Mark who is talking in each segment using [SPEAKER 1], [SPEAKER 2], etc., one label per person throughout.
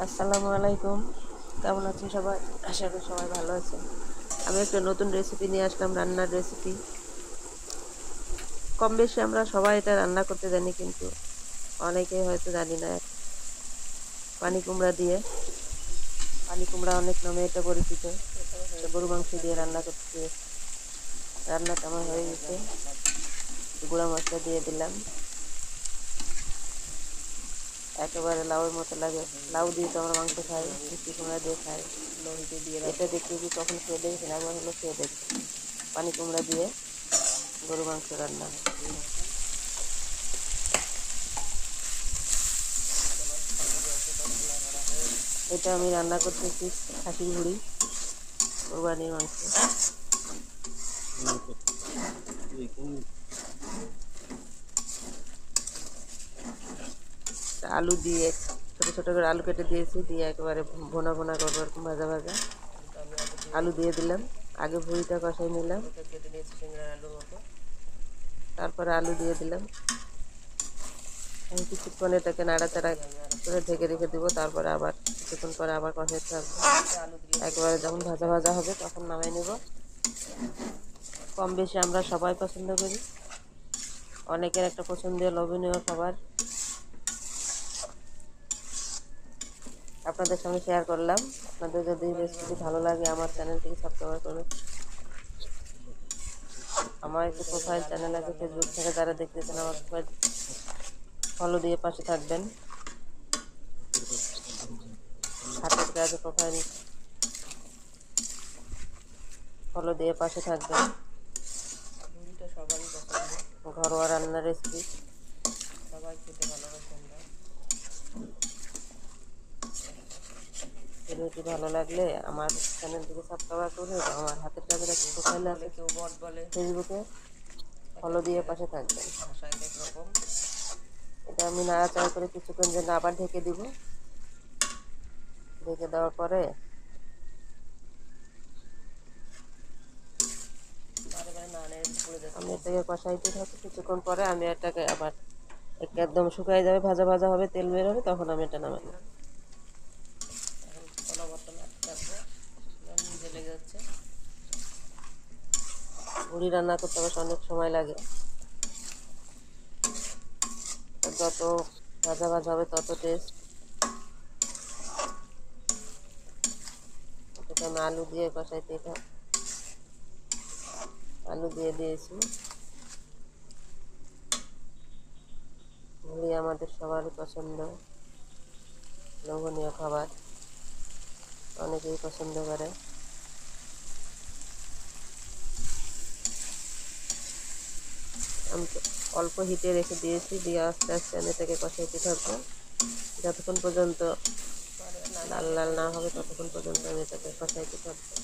[SPEAKER 1] আসসালামু আলাইকুম। কেমন আছেন সবাই? আশা করি সবাই ভালো আছেন। আমি একটা নতুন রেসিপি নিয়ে আসলাম, রান্নার রেসিপি। কম বেশি আমরা সবাই এটা রান্না করতে জানি, কিন্তু অনেকেই হয়তো জানি না। পানি কুমড়া দিয়ে, পানি কুমড়া অনেক নামে এটা পরিচিত। গরু মাংস দিয়ে রান্না করতে, রান্নাটা আমার হয়ে গেছে। গুঁড়া মশলা দিয়ে দিলাম, একেবারে লাউয়ের মতো লাগে। লাউ দিয়ে তো আমরা মাংস খাই, মিষ্টি কুমড়া দিয়ে খাই। এটা দেখতে কি কখন খেয়ে দেখেছেন? একবার হলো খেয়ে দেখবেন। পানি কুমড়া দিয়ে গরু মাংস রান্না। এটা আমি রান্না করতেছি খাসির ভুড়ি, কোরবানির মাংস। আলু দিয়ে ছোট ছোট করে আলু কেটে দিয়েছি, দিয়ে একেবারে ভোনা ভোনা করবো, এরকম ভাজা ভাজা। আলু দিয়ে দিলাম, আগে ভুড়িটা কষাই নিলাম, তারপরে আলু দিয়ে দিলাম। আমি কিছুক্ষণ এটাকে নাড়াচাড়া করে ঢেকে রেখে দেবো, তারপরে আবার কিছুক্ষণ পরে আবার কষাইতে থাকবো। একেবারে যখন ভাজা ভাজা হবে তখন নামাই নেব। কম বেশি আমরা সবাই পছন্দ করি, অনেকের একটা পছন্দীয় লোভনীয় খাবার আপনাদের সঙ্গে শেয়ার করলাম। আপনাদের যদি রেসিপি ভালো লাগে আমার চ্যানেলটিকে সাবস্ক্রাইব করবেন। আমার একটি প্রোফাইল চ্যানেল আছে, ফেসবুক থেকে যারা দেখতেছেন আমার প্রোফাইল ফলো দিয়ে পাশে থাকবেন। হাতের কাজে প্রোফাইল ফলো দিয়ে পাশে থাকবেন। ঘরোয়া রান্নার রেসিপি সবাই খেতে ভালোবাসেন। ভিডিওটি ভালো লাগলে আমার চ্যানেলটিকে সাবস্ক্রাইব করুন এবং আমার হাতের কাজের একটা প্রোফাইল আছে ফেসবুকে, ফলো দিয়ে পাশে থাকবেন। এটা আমি নাড়াচাড়া করে কিছুক্ষণ জন্য আবার ঢেকে দিব। ঢেকে দেওয়ার পরে আমি এটাকে কষাইতে থাকি। কিছুক্ষণ পরে আমি এটাকে আবার একদম শুকাই যাবে, ভাজা ভাজা হবে, তেল বের হবে, তখন আমি এটা নামাই নেব। মুড়ি রান্না করতে অবশ্য অনেক সময় লাগে, যত ভাজা ভাজা হবে তত টেস্ট। এটাকে আমি আলু দিয়ে কষাইতে থাকি। আলু দিয়ে দিয়েছি। মুড়ি আমাদের সবারই পছন্দ, লোভনীয় খাবার, অনেকেই পছন্দ করে। আমি অল্প হিটে রেখে দিয়েছি, দিয়ে আস্তে আস্তে আমি এটাকে কষাইতে থাকবো যতক্ষণ পর্যন্ত লাল লাল না হবে, ততক্ষণ পর্যন্ত আমি এটাকে কষাইতে থাকবো।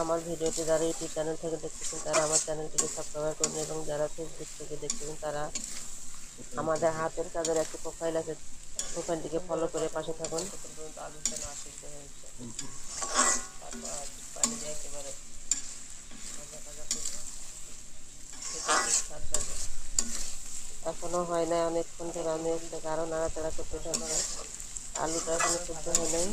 [SPEAKER 1] আমার ভিডিওটি যারা ইউটিউব চ্যানেল থেকে দেখতেছেন তারা আমার চ্যানেলটিকে সাবস্ক্রাইব করুন, এবং যারা ফেসবুক থেকে দেখতেছেন তারা আমাদের হাতের কাজের একটি প্রোফাইল আছে, প্রোফাইলটিকে ফলো করে পাশে থাকুন। এখনো হয় নাই, অনেকক্ষণ ধরে আমি এটাকে আরও নাড়াচাড়া করতে থাকবো। আলুটা এখনো সিদ্ধ হয় নাই।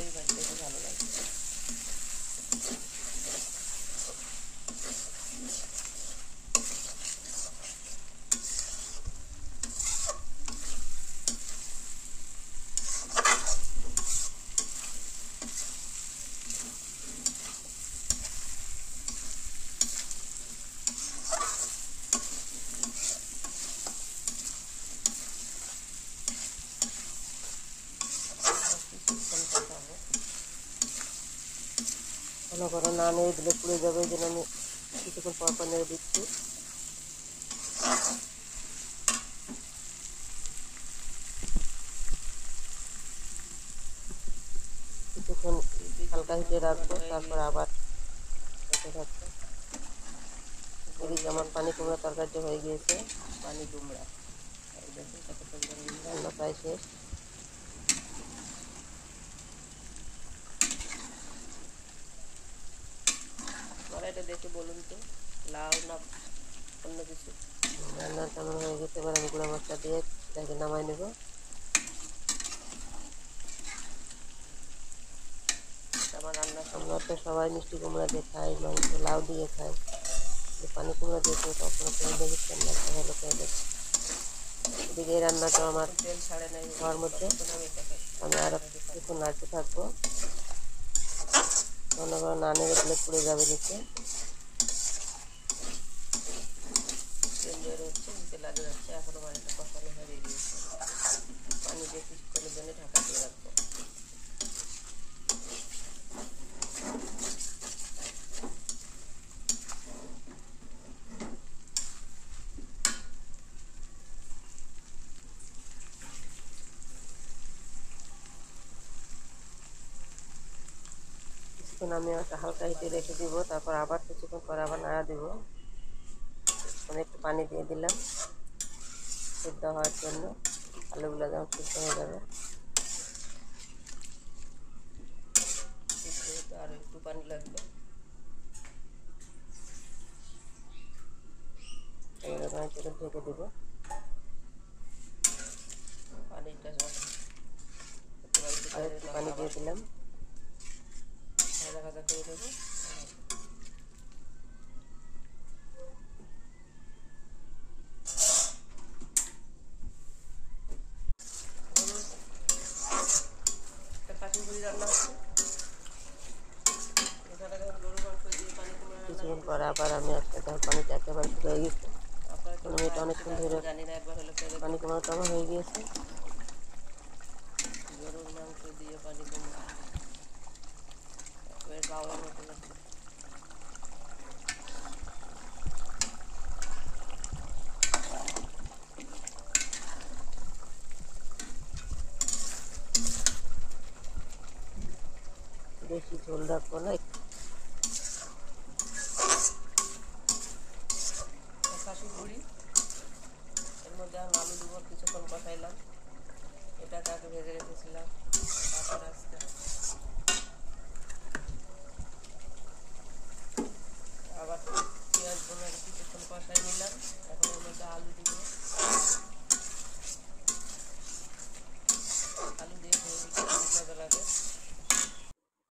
[SPEAKER 1] ঘন ঘন না নেড়ে দিলে পুড়ে যাবে, এই জন্য আমি কিছুক্ষণ পর পর নেড়ে দিচ্ছি। কিছুক্ষণ হালকা হিটে রাখবো, তারপর আবার হতে থাকবো। এদিকে আমার পানি কুমড়া তরকারিটা হয়ে গিয়েছে। পানি কুমড়া রান্না প্রায় শেষ। এটা দেখে বলুন তো, লাউ না অন্য কিছু? রান্নাটা আমার হয়ে গেছে, এবার আমি গুঁড়ো মশলা দিয়ে এটাকে নামাই নেব। আমার রান্না আমরা তো সবাই মিষ্টি কুমড়া দিয়ে খাই, মাংস লাউ দিয়ে খাই, পানি কুমড়া দিয়ে কেউ কখনো করে দেখেছেন না, তাহলে করে দেখি। এদিকে এই রান্নাটা আমার তেল ছাড়ে নাই হওয়ার মধ্যে আমি আরও কিছুক্ষণ নাড়তে থাকবো, মনে করো না নেড়ে দিলে পুড়ে যাবে নিচে। তেল বের হচ্ছে, নিচে লাগে যাচ্ছে, এখনও পানিটা কষানো হয়ে গিয়েছে। পানি দিয়ে কিছুক্ষণের জন্য ঢাকা দিয়ে রাখবো। কিছুক্ষণ আমি হালকা হিটে রেখে দিব, তারপর আবার কিছুক্ষণ পরে আবার নাড়া দিব। আমি একটু পানি দিয়ে দিলাম সিদ্ধ হওয়ার জন্য, আলুগুলো যেমন সিদ্ধ হয়ে যাবে। সিদ্ধ হতে আরও একটু পানি লাগবে। এবারে পানিটা ঢেকে দেবো, পানিটা আর একটু পানি দিয়ে দিলাম, ভাজা ভাজা করে দেবো। রান্না হচ্ছে, কিছুক্ষণ পর আবার আমি একটা পানিটা একেবারে শুকিয়ে গেছে, আমি এটা অনেকক্ষণ ধরে পানি কুমড়োটা আমার হয়ে গিয়েছে। গরুর মাংস দিয়ে পানি কুমড়ো একেবারে বাবার মতো লাগছে। বেশি ঝোল রাখবো না, শাশুড় গুঁড়ি এর মধ্যে আমি আলু দেবো, কিছুক্ষণ কষাইলাম, এটাকে আগে ভেজে রেখেছিলাম, তারপর আজকে আবার পেঁয়াজ বোনা কিছুক্ষণ কষাই নিলাম, এখন এর মধ্যে আলু দিব।